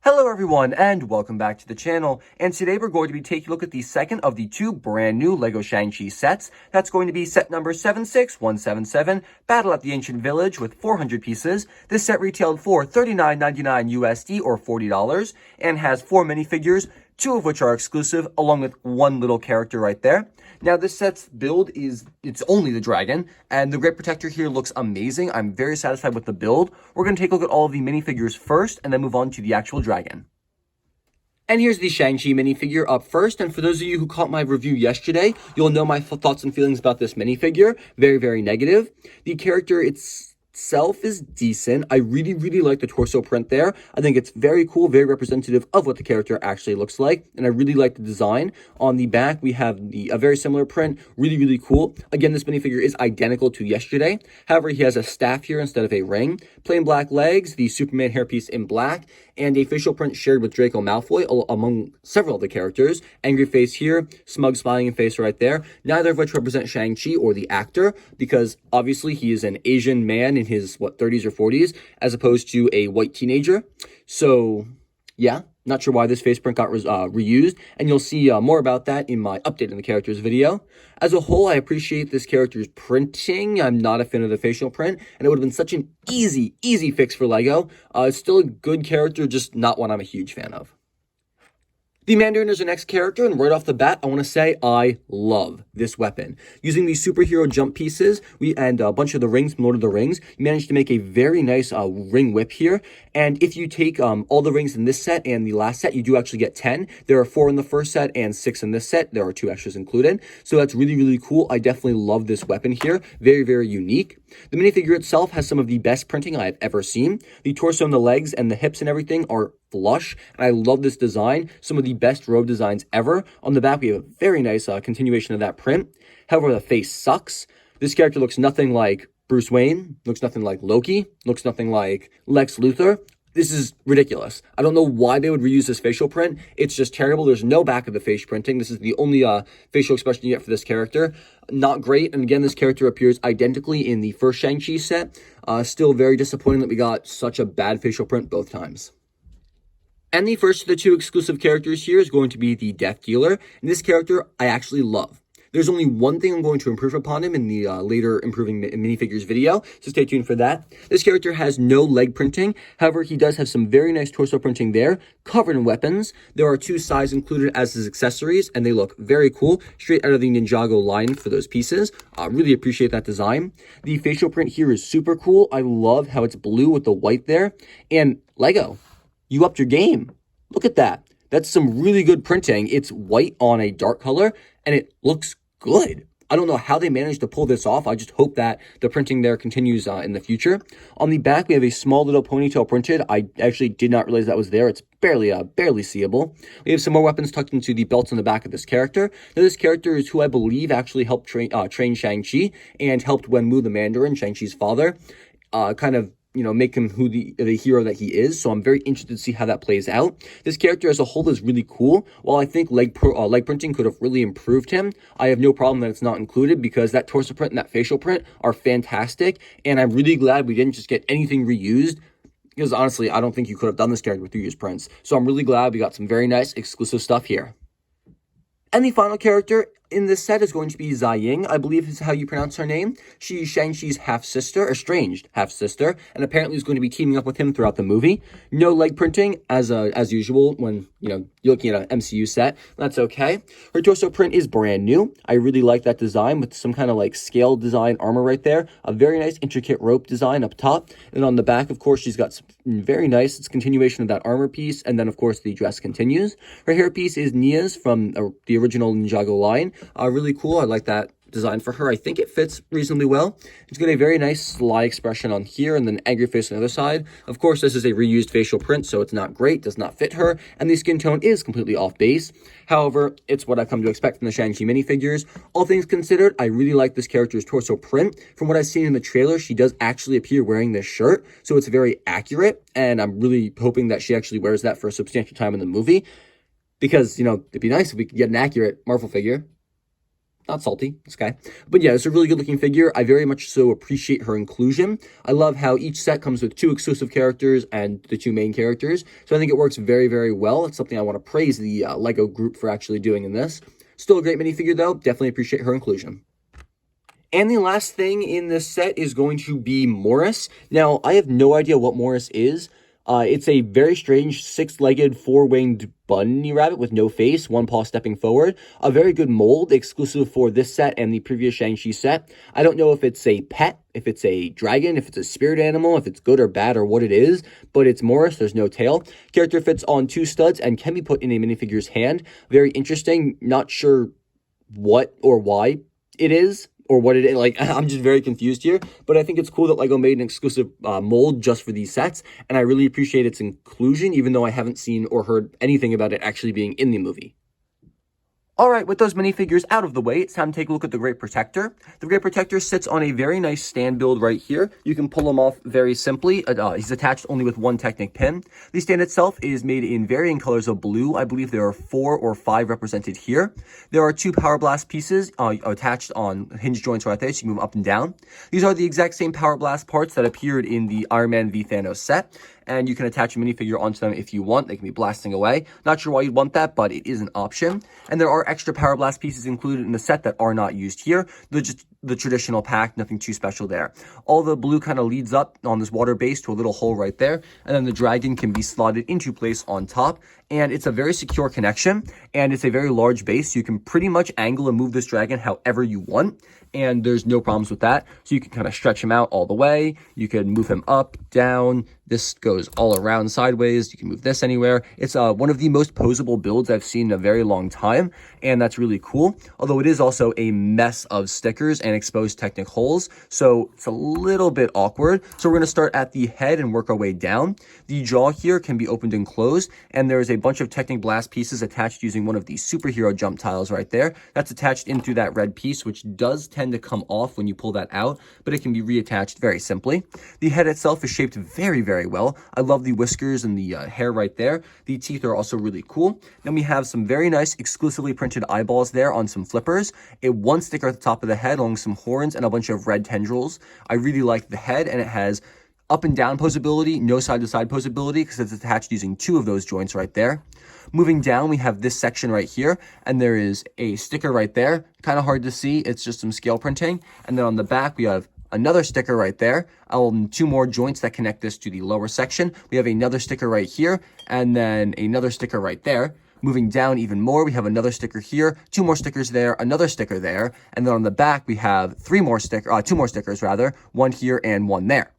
Hello everyone and welcome back to the channel, and today we're going to be taking a look at the second of the two brand new LEGO Shang-Chi sets. That's going to be set number 76177, Battle at the Ancient Village, with 400 pieces. This set retailed for $39.99 USD or $40 and has 4 minifigures, 2 of which are exclusive, along with one little character right there. Now, this set's build it's only the dragon, and the Great Protector here looks amazing. I'm very satisfied with the build. We're going to take a look at all of the minifigures first, and then move on to the actual dragon. And here's the Shang-Chi minifigure up first, and for those of you who caught my review yesterday, you'll know my thoughts and feelings about this minifigure. Very, very negative. The character itself is decent. I really like the torso print there. I think it's very cool, very representative of what the character actually looks like, and I really like the design. On the back, we have a very similar print, really cool. Again, this minifigure is identical to yesterday. However, he has a staff here instead of a ring, plain black legs, the Superman hairpiece in black, and a facial print shared with Draco Malfoy among several of the characters. Angry face here, smug smiling face right there, neither of which represent Shang-Chi or the actor, because obviously he is an Asian man in his, 30s or 40s, as opposed to a white teenager. So, yeah, not sure why this face print got reused, and you'll see more about that in my update on the characters video. As a whole, I appreciate this character's printing. I'm not a fan of the facial print, and it would have been such an easy fix for LEGO. It's still a good character, just not one I'm a huge fan of. The Mandarin is the next character, and right off the bat, I want to say I love this weapon. Using these superhero jump pieces and a bunch of the rings from Lord of the Rings, you managed to make a very nice ring whip here. And if you take all the rings in this set and the last set, you do actually get 10. There are 4 in the first set and 6 in this set. There are 2 extras included. So that's really cool. I definitely love this weapon here. Very unique. The minifigure itself has some of the best printing I've ever seen. The torso and the legs and the hips and everything are flush, and I love this design. Some of the best robe designs ever. On the back, we have a very nice continuation of that print. However, the face sucks. This character looks nothing like Bruce Wayne, looks nothing like Loki, looks nothing like Lex Luthor. This is ridiculous. I don't know why they would reuse this facial print. It's just terrible. There's no back of the face printing. This is the only facial expression you get for this character. Not great. And again, this character appears identically in the first Shang-Chi set. Still very disappointing that we got such a bad facial print both times. And the first of the 2 exclusive characters here is going to be the Death Dealer. And this character I actually love. There's only one thing I'm going to improve upon him in the later improving minifigures video, so stay tuned for that. This character has no leg printing. However, he does have some very nice torso printing there, covered in weapons. There are 2 sides included as his accessories, and they look very cool, straight out of the Ninjago line for those pieces. Really appreciate that design. The facial print here is super cool. I love how it's blue with the white there. And LEGO, you upped your game. Look at that. That's some really good printing. It's white on a dark color, and it looks good. I don't know how they managed to pull this off. I just hope that the printing there continues in the future. On the back, we have a small little ponytail printed. I actually did not realize that was there. It's barely seeable. We have some more weapons tucked into the belts on the back of this character. Now, this character is who I believe actually helped train Shang-Chi and helped Wenwu the Mandarin, Shang-Chi's father, kind of make him who the hero that he is. So I'm very interested to see how that plays out. This character as a whole is really cool. While I think leg printing could have really improved him, I have no problem that it's not included, because that torso print and that facial print are fantastic. And I'm really glad we didn't just get anything reused, because honestly, I don't think you could have done this character with reused prints. So I'm really glad we got some very nice exclusive stuff here. And the final character in this set is going to be Zai Ying, I believe is how you pronounce her name. She's Shang-Chi's half-sister, estranged half-sister, and apparently is going to be teaming up with him throughout the movie. No leg printing, as usual, when, you're looking at an MCU set. That's okay. Her torso print is brand new. I really like that design with some kind of, scale design armor right there. A very nice intricate rope design up top. And on the back, of course, she's got some very nice, it's continuation of that armor piece, and then, of course, the dress continues. Her hairpiece is Nia's from the original Ninjago line. Really cool. I like that design for her. I think it fits reasonably well. It's got a very nice sly expression on here and then angry face on the other side. Of course, this is a reused facial print, so it's not great, does not fit her, and the skin tone is completely off base. However, it's what I've come to expect from the Shang-Chi minifigures. All things considered, I really like this character's torso print. From what I've seen in the trailer, she does actually appear wearing this shirt, so it's very accurate, and I'm really hoping that she actually wears that for a substantial time in the movie, because, it'd be nice if we could get an accurate Marvel figure. not salty, it's okay. But yeah, it's a really good looking figure. I very much so appreciate her inclusion. I love how each set comes with 2 exclusive characters and the 2 main characters. So I think it works very, very well. It's something I want to praise the LEGO group for actually doing in this. Still a great minifigure though. Definitely appreciate her inclusion. And the last thing in this set is going to be Morris. Now, I have no idea what Morris is. It's a very strange 6-legged, 4-winged bunny rabbit with no face, 1 paw stepping forward. A very good mold, exclusive for this set and the previous Shang-Chi set. I don't know if it's a pet, if it's a dragon, if it's a spirit animal, if it's good or bad or what it is, but it's Morris, there's no tail. Character fits on 2 studs and can be put in a minifigure's hand. Very interesting, not sure what or why it is. Or what it is, like, I'm just very confused here. But I think it's cool that LEGO made an exclusive mold just for these sets. And I really appreciate its inclusion, even though I haven't seen or heard anything about it actually being in the movie. All right, with those minifigures out of the way, it's time to take a look at the Great Protector. The Great Protector sits on a very nice stand build right here. You can pull him off very simply. He's attached only with 1 Technic pin. The stand itself is made in varying colors of blue. I believe there are 4 or 5 represented here. There are 2 Power Blast pieces attached on hinge joints right there, so you can move up and down. These are the exact same Power Blast parts that appeared in the Iron Man v Thanos set. And you can attach a minifigure onto them if you want. They can be blasting away. Not sure why you'd want that, but it is an option. And there are extra Power Blast pieces included in the set that are not used here. They're just the traditional pack, nothing too special there. All the blue kind of leads up on this water base to a little hole right there. And then the dragon can be slotted into place on top. And it's a very secure connection. And it's a very large base. So you can pretty much angle and move this dragon however you want. And there's no problems with that. So you can kind of stretch him out all the way. You can move him up, down. This goes all around sideways. You can move this anywhere. It's one of the most posable builds I've seen in a very long time. And that's really cool. Although it is also a mess of stickers and exposed Technic holes. So it's a little bit awkward. So we're going to start at the head and work our way down. The jaw here can be opened and closed. And there is a bunch of Technic Blast pieces attached using one of the superhero jump tiles right there. That's attached into that red piece, which does tend to come off when you pull that out, but it can be reattached very simply. The head itself is shaped very, very well. I love the whiskers and the hair right there. The teeth are also really cool. Then we have some very nice exclusively printed eyeballs there on some flippers, a 1 sticker at the top of the head along with some horns and a bunch of red tendrils. I really like the head, and it has up and down posability, no side to side posability because it's attached using 2 of those joints right there. Moving down, we have this section right here, and there is a sticker right there. Kind of hard to see. It's just some scale printing. And then on the back, we have another sticker right there. 2 more joints that connect this to the lower section. We have another sticker right here, and then another sticker right there. Moving down even more, we have another sticker here, 2 more stickers there, another sticker there, and then on the back, we have 2 more stickers rather, 1 here and 1 there.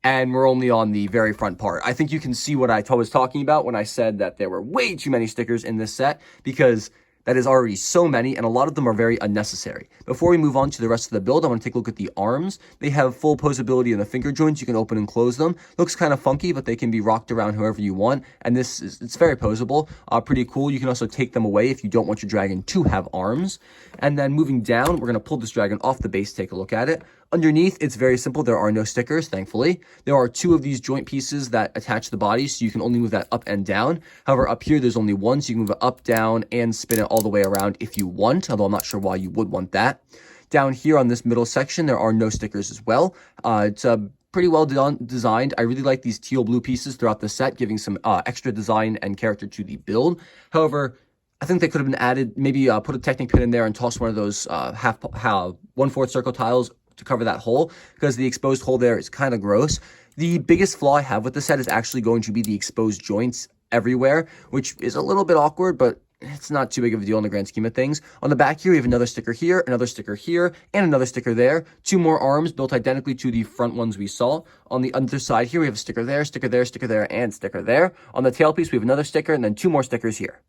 And we're only on the very front part. I think you can see what I was talking about when I said that there were way too many stickers in this set, because that is already so many, and a lot of them are very unnecessary. Before we move on to the rest of the build, I want to take a look at the arms. They have full posability in the finger joints. You can open and close them. Looks kind of funky, but they can be rocked around however you want, and it's very posable. Pretty cool. You can also take them away if you don't want your dragon to have arms. And then moving down, we're going to pull this dragon off the base, take a look at it. Underneath, it's very simple. There are no stickers, thankfully. There are 2 of these joint pieces that attach the body, so you can only move that up and down. However, up here, there's only 1, so you can move it up, down, and spin it all the way around if you want, although I'm not sure why you would want that. Down here on this middle section, there are no stickers as well. It's pretty well designed. I really like these teal blue pieces throughout the set, giving some extra design and character to the build. However, I think they could have been added, maybe put a Technic pin in there and toss one of those 1/4 circle tiles to cover that hole, because the exposed hole there is kind of gross. The biggest flaw I have with the set is actually going to be the exposed joints everywhere, which is a little bit awkward, but it's not too big of a deal in the grand scheme of things. On the back here, we have another sticker here, another sticker here, and another sticker there. 2 more arms built identically to the front ones we saw. On the other side here, we have a sticker there, sticker there, sticker there, and sticker there. On the tailpiece, we have another sticker, and then 2 more stickers here.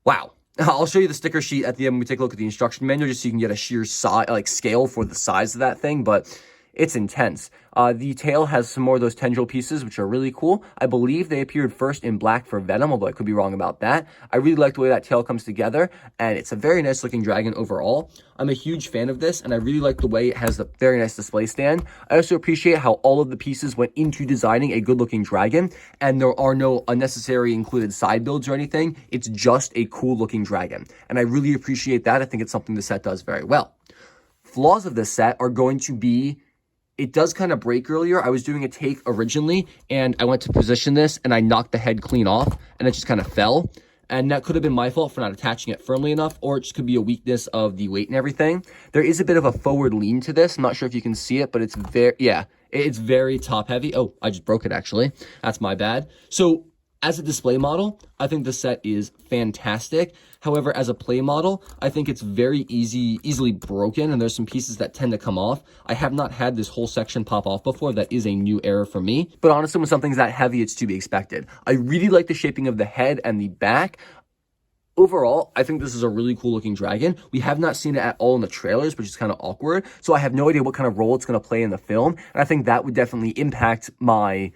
Wow. I'll show you the sticker sheet at the end when we take a look at the instruction manual, just so you can get a sheer size, scale for the size of that thing. But it's intense. The tail has some more of those tendril pieces, which are really cool. I believe they appeared first in black for Venom, although I could be wrong about that. I really like the way that tail comes together, and it's a very nice looking dragon overall. I'm a huge fan of this, and I really like the way it has a very nice display stand. I also appreciate how all of the pieces went into designing a good looking dragon, and there are no unnecessary included side builds or anything. It's just a cool looking dragon, and I really appreciate that. I think it's something the set does very well. Flaws of this set are going to be, it does kind of break earlier. I was doing a take originally, and I went to position this, and I knocked the head clean off, and it just kind of fell. And that could have been my fault for not attaching it firmly enough, or it just could be a weakness of the weight and everything. There is a bit of a forward lean to this. I'm not sure if you can see it, but it's very, yeah, it's very top heavy. Oh, I just broke it actually. That's my bad. So as a display model, I think the set is fantastic. However, as a play model, I think it's very easily broken, and there's some pieces that tend to come off. I have not had this whole section pop off before. That is a new error for me. But honestly, when something's that heavy, it's to be expected. I really like the shaping of the head and the back. Overall, I think this is a really cool looking dragon. We have not seen it at all in the trailers, which is kind of awkward. So I have no idea what kind of role it's going to play in the film. And I think that would definitely impact my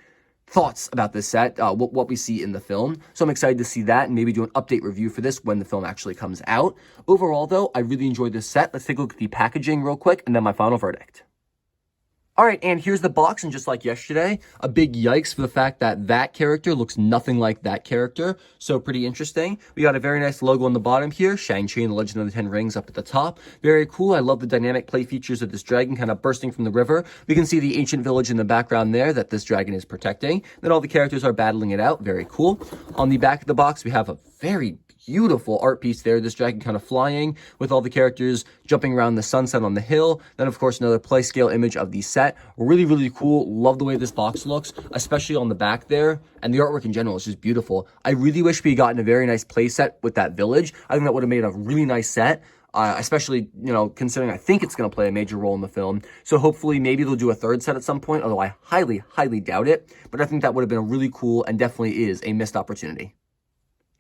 thoughts about this set, what we see in the film. So I'm excited to see that and maybe do an update review for this when the film actually comes out. Overall, though, I really enjoyed this set. Let's take a look at the packaging real quick and then my final verdict. All right, and here's the box, and just like yesterday, a big yikes for the fact that that character looks nothing like that character, so pretty interesting. We got a very nice logo on the bottom here, Shang-Chi and the Legend of the Ten Rings up at the top. Very cool. I love the dynamic play features of this dragon kind of bursting from the river. We can see the ancient village in the background there that this dragon is protecting. Then all the characters are battling it out. Very cool. On the back of the box, we have a very beautiful art piece there. This dragon kind of flying with all the characters jumping around the sunset on the hill. Then, of course, another play scale image of the set. Really, really cool. Love the way this box looks, especially on the back there. And the artwork in general is just beautiful. I really wish we had gotten a very nice play set with that village. I think that would have made a really nice set. Especially, you know, considering I think it's going to play a major role in the film. So hopefully maybe they'll do a third set at some point, although I highly, highly doubt it. But I think that would have been a really cool and definitely is a missed opportunity.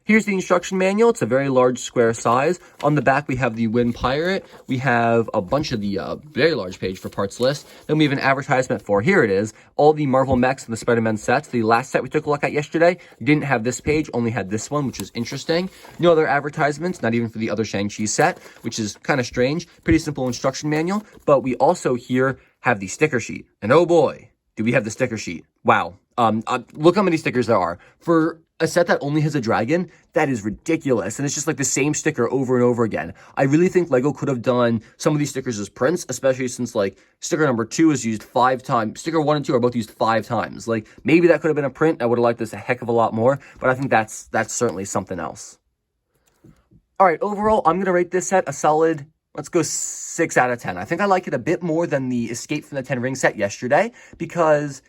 Here's the instruction manual. It's a very large square size. On the back, we have the Wind Pirate. We have a bunch of the very large page for parts list. Then we have an advertisement for, here it is, all the Marvel mechs and the Spider-Man sets. The last set we took a look at yesterday didn't have this page, only had this one, which is interesting. No other advertisements, not even for the other Shang-Chi set, which is kind of strange. Pretty simple instruction manual. But we also here have the sticker sheet. And oh boy, do we have the sticker sheet. Wow. Look how many stickers there are. For a set that only has a dragon, that is ridiculous. And it's just like the same sticker over and over again. I really think LEGO could have done some of these stickers as prints, especially since like sticker number 2 is used 5 times. Sticker 1 and 2 are both used 5 times. Like maybe that could have been a print. I would have liked this a heck of a lot more, but I think that's certainly something else. All right, overall, I'm going to rate this set a solid, let's go 6 out of 10. I think I like it a bit more than the Escape from the Ten Rings set yesterday because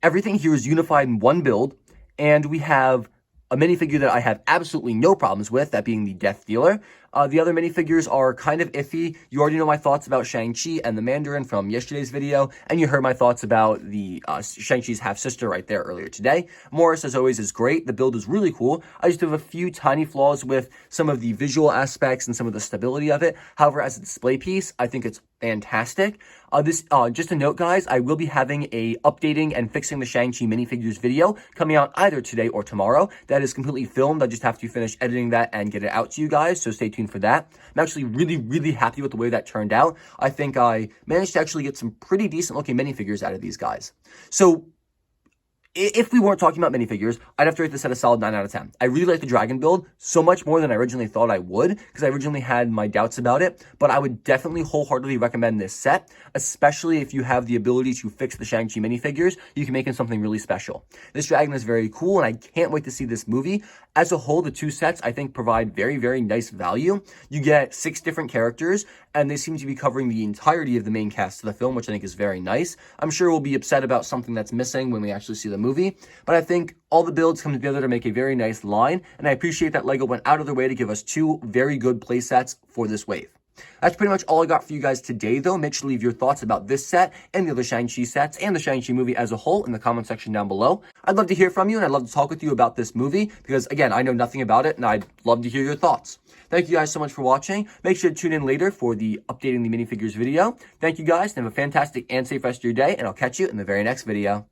everything here is unified in one build. And we have a minifigure that I have absolutely no problems with, that being the Death Dealer. The other minifigures are kind of iffy. You already know my thoughts about Shang-Chi and the Mandarin from yesterday's video, and you heard my thoughts about the Shang-Chi's half-sister right there earlier today. Morris, as always, is great. The build is really cool. I just have a few tiny flaws with some of the visual aspects and some of the stability of it. However, as a display piece, I think it's fantastic. Just a note, guys, I will be having a updating and fixing the Shang-Chi minifigures video coming out either today or tomorrow. That is completely filmed. I just have to finish editing that and get it out to you guys, so stay tuned for that. I'm actually really, really happy with the way that turned out. I think I managed to actually get some pretty decent looking minifigures out of these guys. So if we weren't talking about minifigures, I'd have to rate this at a solid 9 out of 10. I really like the dragon build so much more than I originally thought I would, because I originally had my doubts about it, but I would definitely wholeheartedly recommend this set, especially if you have the ability to fix the Shang-Chi minifigures. You can make it something really special. This dragon is very cool, and I can't wait to see this movie. As a whole, the two sets, I think, provide very, very nice value. You get 6 different characters, and they seem to be covering the entirety of the main cast of the film, which I think is very nice. I'm sure we'll be upset about something that's missing when we actually see the movie, but I think all the builds come together to make a very nice line, and I appreciate that LEGO went out of their way to give us 2 very good play sets for this wave. That's pretty much all I got for you guys today, though. Make sure to leave your thoughts about this set and the other Shang-Chi sets and the Shang-Chi movie as a whole in the comment section down below. I'd love to hear from you, and I'd love to talk with you about this movie because, again, I know nothing about it, and I'd love to hear your thoughts. Thank you guys so much for watching. Make sure to tune in later for the updating the minifigures video. Thank you guys, and have a fantastic and safe rest of your day, and I'll catch you in the very next video.